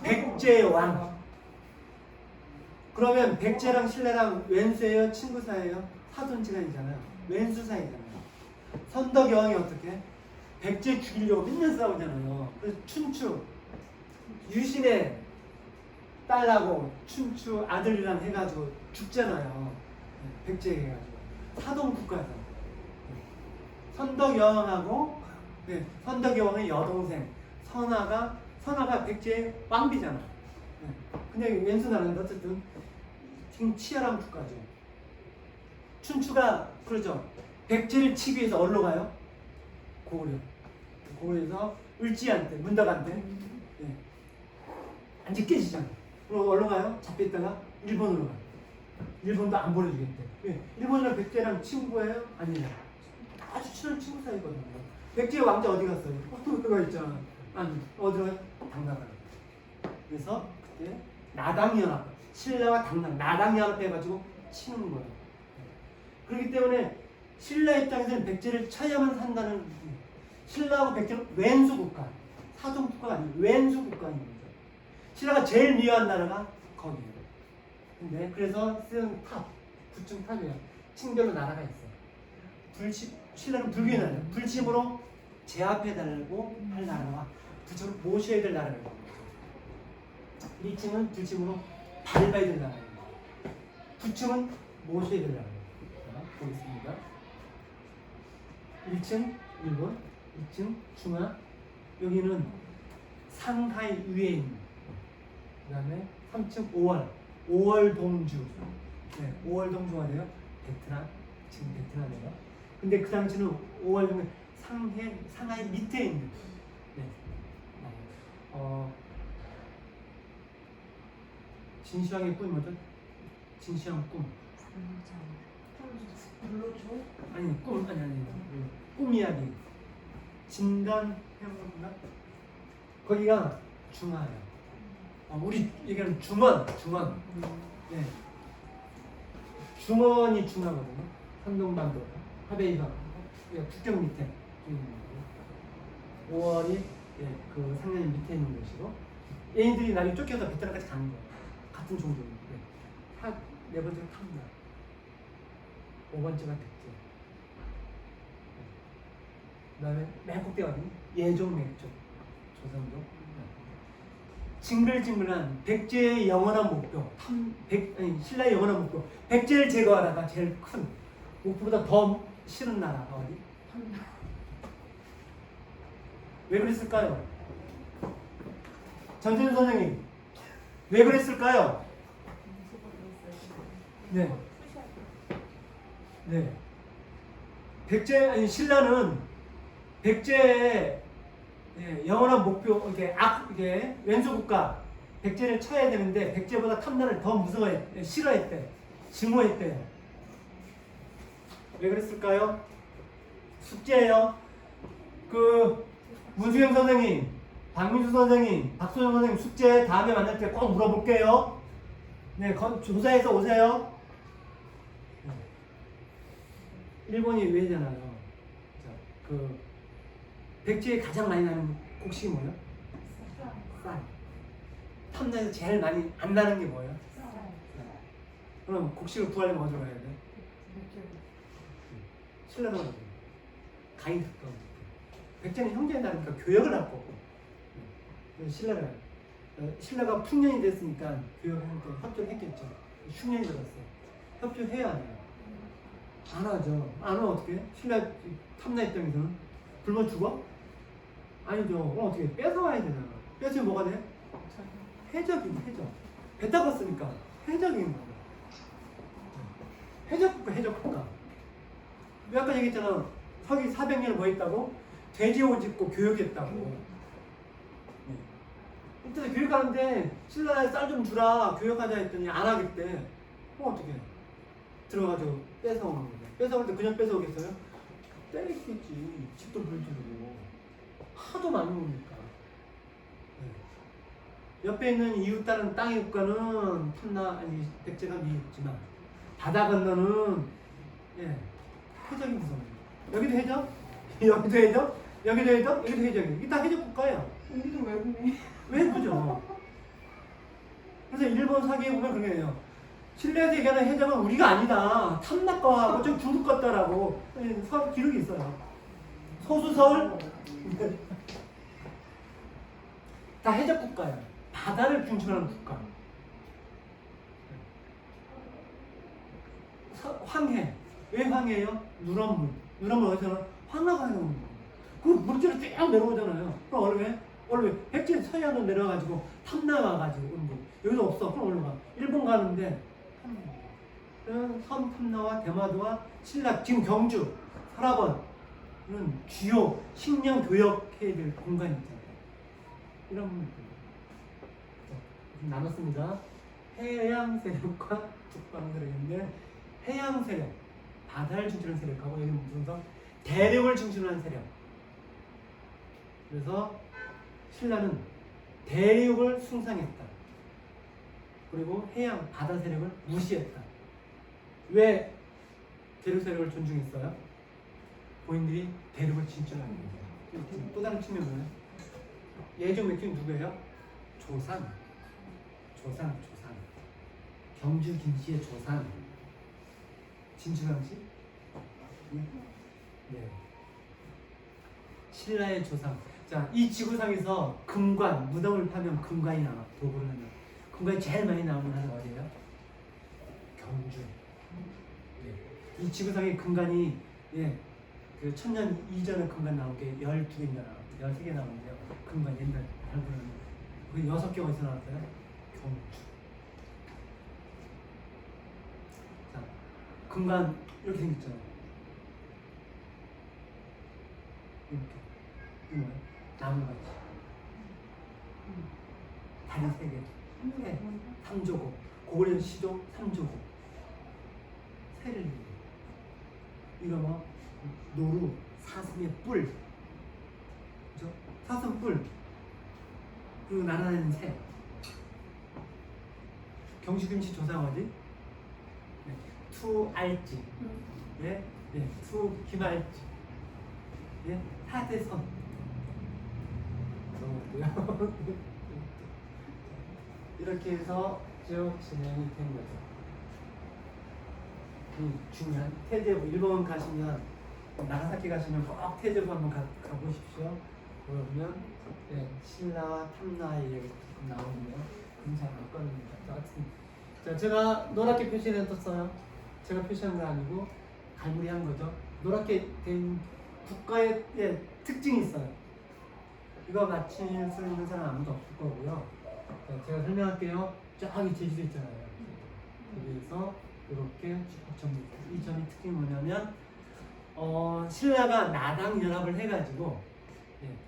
백제왕. 그러면 백제랑 신라랑 왼수예요? 친구 사이예요? 사돈지간이잖아요. 왼수 사이잖아요. 선덕 여왕이 어떻게? 백제 죽이려고 맨날 싸우잖아요. 그래서 춘추 유신의 딸하고 춘추 아들이랑 해가지고 죽잖아요. 백제 해가지고 사동 국가에서 선덕 여왕하고 선덕 여왕의 여동생 선화가 백제의 왕비잖아. 그냥 왼수 나라인데 어쨌든 지금 치열한 국가죠. 춘추가 그러죠. 백제를 치기 위해서 어디로 가요? 고구려에서 을지한테 문덕한테 완전 깨지잖아. 그럼 어디로 가요? 잡혀있다가 일본으로 가요. 일본도 안 보내주겠대. 일본이랑 백제랑 친구예요? 아니에요. 아주 친한 친구 사이거든요. 백제 왕자 어디 갔어요? 포르투가 있잖아. 아니 어디로 가요? 당나라로. 그래서 그때 나당연합 신라와 당나라 나당연합 해가지고 치는 거예요. 그렇기 때문에 신라 입장에서는 백제를 쳐야만 산다는 신라하고 백제는 왼수 국가 사동 국가가 아니고 왼수 국가인 거죠. 신라가 제일 미워한 나라가 거기예요. 근데 그래서 쓰는 구층 탑이에요. 층별로 나라가 있어요. 신라는 불교의 나라예요. 불침으로 제압해달라고 할 나라와 불침으로 모셔야 될 나라가 있는 거죠. 1층은 불침으로 밟아야 될 나라예요. 9층은 모셔야 될 나라예요. 자, 보겠습니다. 1층 일본, 2층 중화, 여기는 상하이 위에 있는, 그 다음에 3층 5월 동주. 5월 동주가 돼요. 베트남, 지금 베트남이에요. 근데 그 당시는 5월 동주 상하이 밑에 있는. 진시황의 꿈이 뭐죠? 진시황 꿈. 아니 꿈 아니 꿈 이야기. 진단 해보나? 거기가 중화예요. 우리 얘기하는 중원. 네. 중원이 중화거든요. 한동반도 하베이성 국경 밑에 5월이 그 상류 밑에 있는 곳이고 얘네들이 나중에 쫓겨서 베트남까지 가는 거예요. 같은 종족인데 네 번째가 탐나, 5번째가 백제, 그 다음에 맨 꼭대가 어디? 예종맥족, 조선족. 징글징글한 백제의 영원한 목표, 신라의 영원한 목표, 백제를 제거하다가 제일 큰 목표보다 더 싫은 나라가 어디? 왜 그랬을까요? 전재준 선생님, 왜 그랬을까요? 신라는 백제의 영원한 목표, 이게 왼수 국가, 백제를 쳐야 되는데 백제보다 탐나를 더 싫어했대, 증오했대. 왜 그랬을까요? 숙제예요. 문수영 선생님, 박민수 선생님, 박소영 선생님 숙제 다음에 만날 때 꼭 물어볼게요. 네, 조사해서 오세요. 네. 일본이 왜잖아요. 자, 그 백제에 가장 많이 나는 곡식이 뭐예요? 쌀. 탐나에서 제일 많이 안 나는 게 뭐예요? 쌀. 그럼 곡식을 구하려면 어디로 가야 돼? 신라가 가인 가까운. 백제는 형제에 나니까 교역을 할 거고. 신라가 풍년이 됐으니까 교역을 할때 협조를 했겠죠. 10년이 들었어요. 협조해야 돼요. 안 하죠. 안 하면 어떻게? 신라 탐나 입장에서는 굶어 죽어? 아니죠. 그럼 어떻게? 뺏어와야 되잖아. 뺏으면 뭐가 돼? 해적이네, 해적. 배 타봤으니까 해적인 거야. 해적국가, 해적국가. 왜 아까 얘기했잖아. 서기 400년을 뭐 했다고? 돼지 옷 입고 교역했다고. 일단 교육하는데 신라에 쌀 좀 주라 교육하자 했더니 안 하겠대. 어떻게? 들어가지고 뺏어오는 거죠. 뺏어올 때 그냥 뺏어오겠어요? 때리겠지. 집도 불지르고 하도 많이 오니까. 네. 옆에 있는 이웃 다른 땅의 국가는 탐나 아니 백제가 미했지만 바다 건너는 예 해적이 무서워요. 여기도 해적, 여기도 해적, 여기도 해적, 여기도 해적이. 이게 다 해적 국가예요. 우리도 외국네. 외국이죠. 그래서 일본 사기에 보면 그런 게 해요. 신라에서 얘기하는 해적은 우리가 아니다. 탐락과하고 좀 중국 같다라고 기록이 있어요. 소수설 다 해적 국가예요. 바다를 중심하는 국가. 황해. 왜 황해예요? 누런물. 누런물 어디서 나? 황하가 나오는 거예요. 그 물질을 쭉 내려오잖아요. 그럼 원래 백제 서해안으로 내려가지고 탐나 와가지고 여기도 없어. 그럼 올라가. 일본 가는데 섬 탐나와 대마도와 신라 지금 경주, 설화번 이런 주요 식량 교역해야 될 공간이 있잖아요. 이런 좀 나눴습니다. 해양 세력과 북방 세력인데 해양 세력, 바다를 중심하는 세력하고 여기 무슨 대륙을 중심하는 세력. 그래서 신라는 대륙을 숭상했다. 그리고 해양 바다 세력을 무시했다. 왜 대륙 세력을 존중했어요? 본인들이 대륙을 진출하는 거죠. 또 다른 측면은 뭐예요? 예종 맥주는 누구예요? 조산. 경주 김씨의 조산. 진출함씨? 네. 신라의 조상. 자, 이 지구상에서 금관, 무덤을 파면 금관이 나와. 도구를 하면. 금관이 제일 많이 나오는 나라가 어디예요? 경주. 네. 이 지구상에 금관이 그 천년 이전에 금관 나온 게 12개인가 나왔어요. 13개 나오는데요. 금관 옛날 발굴하는 그 6개 어디서 나왔어요? 경주. 자, 금관 이렇게 생겼잖아요. 이렇게. 이거 뭐예요? 나무같이. 다리 3개. 3조고. 고구려 시조 3조고. 새를 이거 뭐 노루, 사슴의 뿔. 그죠? 사슴 뿔. 그리고 날아다니는 새. 경주김씨 조상 어디? 네. 투알지. 예? 예. 투김알지. 예? 하대선. 이렇게 해서 쭉 진행이 된 거죠. 중요한 태제부 일본 가시면 나가사키 가시면 꼭 태제부 한번 가보십시오. 그러면 신라와 탐나의 얘기가 나오는데요. 굉장히 안건입니다. 자, 제가 노랗게 표시해뒀어요. 제가 표시한 거 아니고 갈무리 한 거죠. 노랗게 된 국가의 특징이 있어요. 이거 맞힐 수 있는 사람 아무도 없을 거고요. 자, 제가 설명할게요. 저기 제주도 있잖아요. 여기서 이렇게 정리해요. 이 점이 특징이 뭐냐면 신라가 나당 연합을 해가지고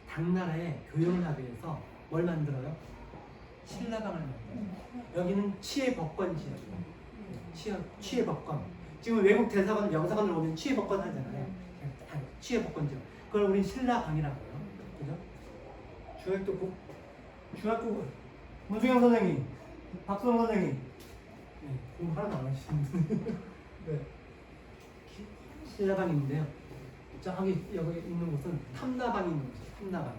당나라에 교역을 하기 위해서 뭘 만들어요? 신라방을 만들어요. 여기는 치해법권 지역이에요. 치해법권. 지금 외국 대사관, 영사관을 오면 치해법권 하잖아요. 치해법권 지역. 그걸 우리 신라방이라고 해요. 그죠? 중학교 문중영 선생님, 박수홍 선생님, 네, 공부 하나도 안 하시는 분. 네. 신라방이 있는데요. 저기 여기 있는 곳은 탐나방이 있는 곳이에요. 탐나방.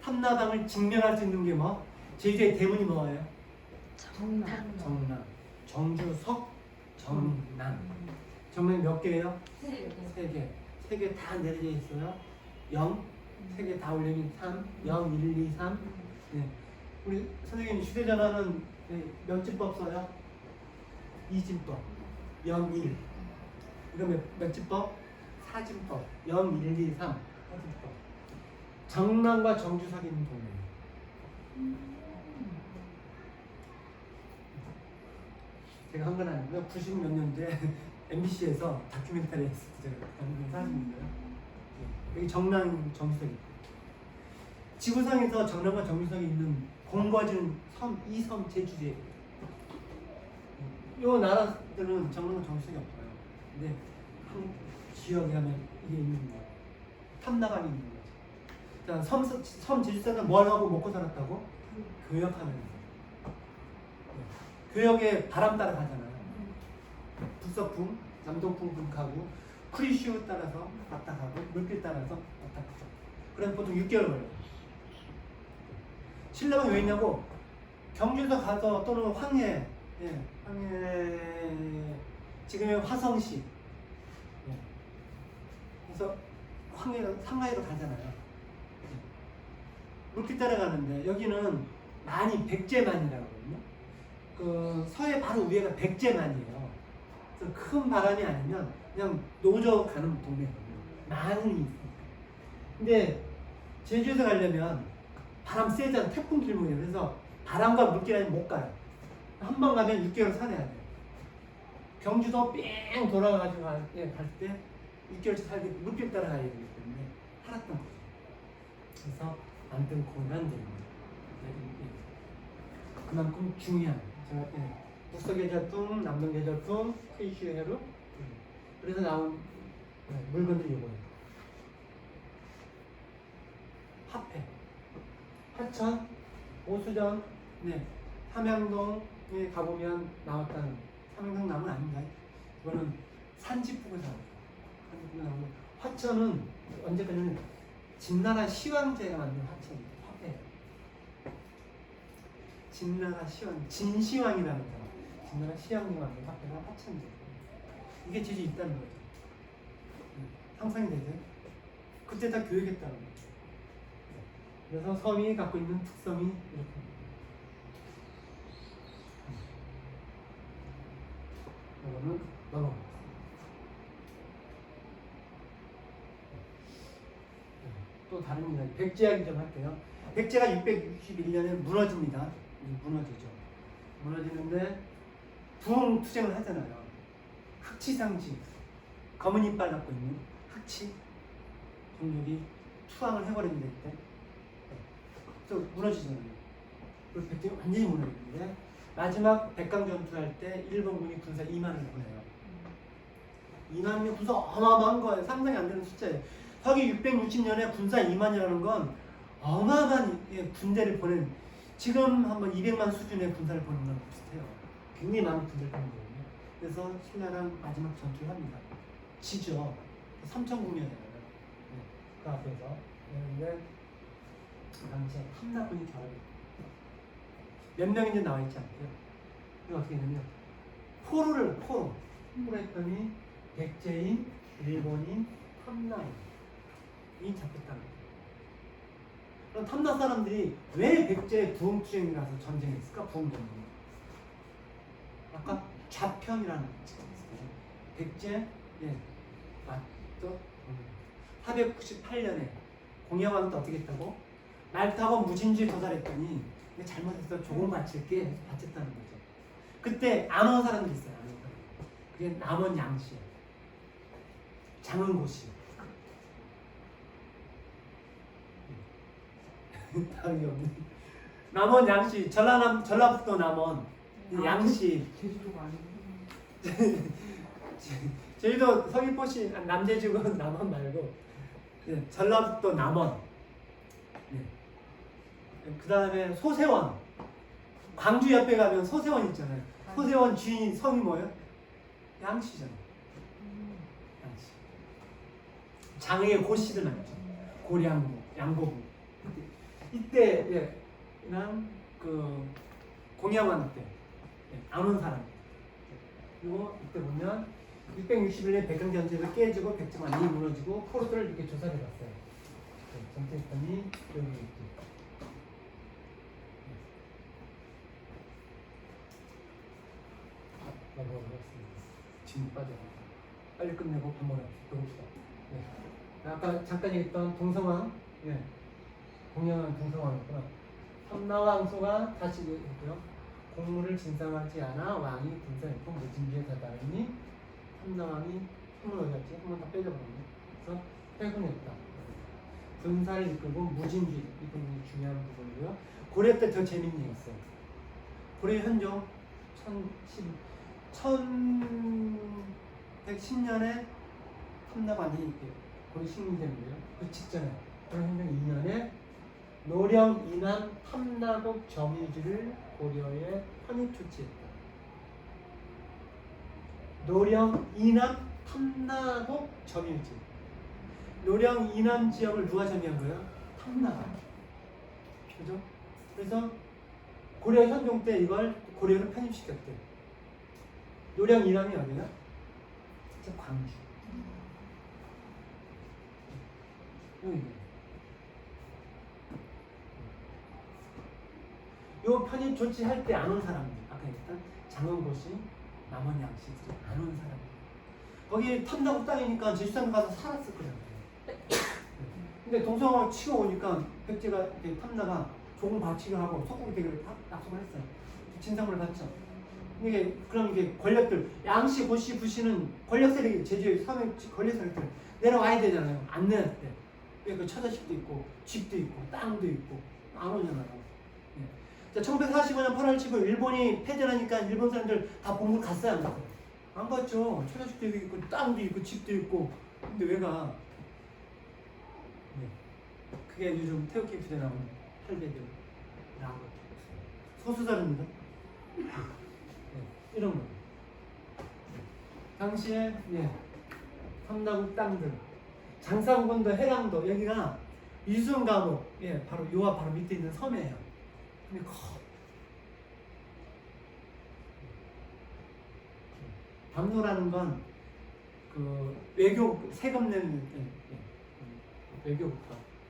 탐나방을 증명할 수 있는 게 뭐? 제주의 대문이 뭐예요? 정남. 정남. 정주석, 정남. 정남이 몇 개예요? 세 개. 세 개 다 내려져 있어요. 0, 세 개 다 올리면 3, 0, 1, 2, 3. 네. 우리 선생님 휴대전화는 몇 집법 써요? 2진법. 0, 1. 이거 몇 집법? 4진법. 0, 1, 2, 3. 4진법. 정남과 정주석이 있는 동네예요. 제가 한 건 아니고요. 90 몇 년도에 MBC에서 다큐멘터리 했을 때 제가 담은 사진인데요. 여기 정남, 정주석이 있고 지구상에서 정남과 정주석이 있는 공거진 섬, 이 섬 제주도에 이 나라들은 정남과 정주석이 없어요. 근데 한 지역에 가면 이게 있는 거예요. 탐나방이 있는 거죠. 자, 섬 제주도는 뭘 하고 먹고 살았다고? 교역하면서. 교역에 바람 따라 가잖아요. 북서풍, 남동풍 불가고 쿠리슈 따라서 왔다 가고 물길 따라서 왔다 가고. 그래서 보통 6개월 걸려요. 신라방이 왜 있냐고? 경주에서 가서 또는 황해, 황해 지금의 화성시. 그래서 황해로 상하이로 가잖아요. 물길 따라가는데 여기는 만이 백제만이라고 하거든요. 그 서해 바로 위에가 백제만이에요. 그래서 큰 바람이 아니면 그냥 노저 가는 동네거든요. 많은 있으니까. 근데 제주에서 가려면 바람 세잖아. 태풍 길목이에요. 그래서 바람과 물길 아니면 못 가요. 한 번 가면 6개월 살아야 돼요. 경주도 뺑 돌아가가지고 갈 때 6개월치 살게 물길 따라가야 되기 때문에 살았던 거죠. 그래서 만든 공간들입니다. 그만큼 중요한 북서계절풍, 남동계절풍, 크이슈헤루 그래서 나온 물건들이 이거예요. 화폐, 화천, 오수정, 삼양동에 가보면 나왔다는 삼양동 나무는 아닌가요? 이거는 산지풍을 나왔어요. 산지풍을 나오고 화천은 언제까지는 진나라 시황제가 만든 화천이에요. 화폐. 진나라 시황, 진시황이라는 사람. 진나라 시황이 만든 화폐가 화천제. 이게 제주 있다는 거죠. 상상이 되죠? 그때 다 교육했다는 거죠. 그래서 섬이 갖고 있는 특성이 이렇게. 이거는 넘어갑니다. 또 다른 이야기, 백제 이야기 좀 할게요. 백제가 661년에 무너집니다. 무너지죠. 무너지는데 부흥투쟁을 하잖아요. 흑치상지, 검은 이빨 갖고 있는 흑치 종족이 투항을 해버립니다. 이때. 그래서 무너지잖아요. 그래서 백제가 완전히 무너지는데 마지막 백강 전투할 때 일본군이 군사 2만을 보내요. 2만이 군사 어마어마한 거예요. 상상이 안 되는 숫자예요. 서기 660년에 군사 2만이라는 건 어마어마한 군대를 보낸, 지금 한번 200만 수준의 군사를 보낸 거랑 비슷해요. 굉장히 많은 군대를 보낸 거거든요. 그래서 신라랑 마지막 전투를 합니다. 지죠. 삼천국면이잖아요. 그 앞에서. 그런데 그 당시에 탐나군이 결합이 몇 명인지 나와 있지 않고요. 이거 어떻게 되냐면 포로 했더니 백제인, 일본인, 탐나인 이 잡혔다는 거예요. 그럼 탐나 사람들이 왜 백제 부흥투쟁이라서 전쟁했을까? 부흥전쟁. 아까 좌편이라는 거 있어요. 백제 맞죠? 498년에 공양왕 때 어떻게 했다고? 말 타고 무진주에 도달했더니 잘못해서 조공 바칠게 바쳤다는 거죠. 그때 안원 사람들이 있어요. 안원 사람. 그게 남원 양씨, 장은고씨. 다른 게 없네. 남원 양씨, 전라북도 남원 양씨. 제주도가 아니고. 제주도 서귀포시 남제주는 남원 말고 전라북도 남원. 그 다음에 소세원. 광주 옆에 가면 소세원 있잖아요. 호세원 주인 성이 뭐예요? 양씨잖아요. 양씨. 장의의 고씨들 말이죠. 고량부, 양고부. 이때 예, 그냥 그 공양왕 때 안 온 사람. 그리고 이때 보면 661년 백경전쟁을 깨지고 백정환이 무너지고 포로들을 이렇게 조사를 해봤어요. 정체했더니 여기 있죠. 지금 빠져. 빨리 끝내고 밥 먹어. 배고프다. 네. 아까 잠깐 얘기했던 동성왕, 예. 공양왕 동성왕이구나. 삼나왕소가 다시 했고요. 공무를 진상하지 않아 왕이 분산했고 무진기에 다다르니 삼나왕이 한번 어디 갔지? 한번 다 빼져버렸네. 그래서 퇴근했다. 분사를 이끌고 무진기 이건 중요한 부분이고요. 고려 때 더 재밌는 게 있어요. 고려 현종 1110년에 탐나관이 고려 식민되는데요. 그 직전에 고려 현종 2년에 노령 이남 탐나국 점유지를 고려에 편입 조치했다. 노령 이남 탐나국 점유지. 노령 이남 지역을 누가 점유한 거예요? 탐나가. 그죠? 그래서 고려 현종 때 이걸 고려로 편입시켰대. 노령 이남이 어디야? 광주. 요 편입 조치할 때 안 온 사람들, 아까 얘기했던 장원고씨, 남원양씨들이 안 온 사람들. 거기 탐나국 땅이니까 제주산 가서 살았을 거잖아요. 근데 동성을 치고 오니까 백제가 탐나가 조공 바치기로 하고 속국이 되기로 약속을 했어요. 진상을 받죠. 이게 그럼 이게 권력들 양씨, 고씨, 부씨는 권력 세력이 제주의 사회 권력 세력들 내려와야 되잖아요. 안 내놨대. 그 처자식도 있고 집도 있고 땅도 있고 안 오잖아요. 자, 1945년 8월 15일 일본이 패전하니까 일본 사람들 다 본국 갔어요, 안 갔어요? 안 갔죠. 처자식도 있고 땅도 있고 집도 있고. 근데 왜 가? 네. 그게 요즘 태극기 나오는 할배들이라고 소수자입니다. 네. 이런 거. 당시에 삼나국 땅들, 장상군도 해랑도 여기가 이순감옥, 바로 요와 바로 밑에 있는 섬이에요. 근데 담로라는 건 그 외교 세금 내는 외교부터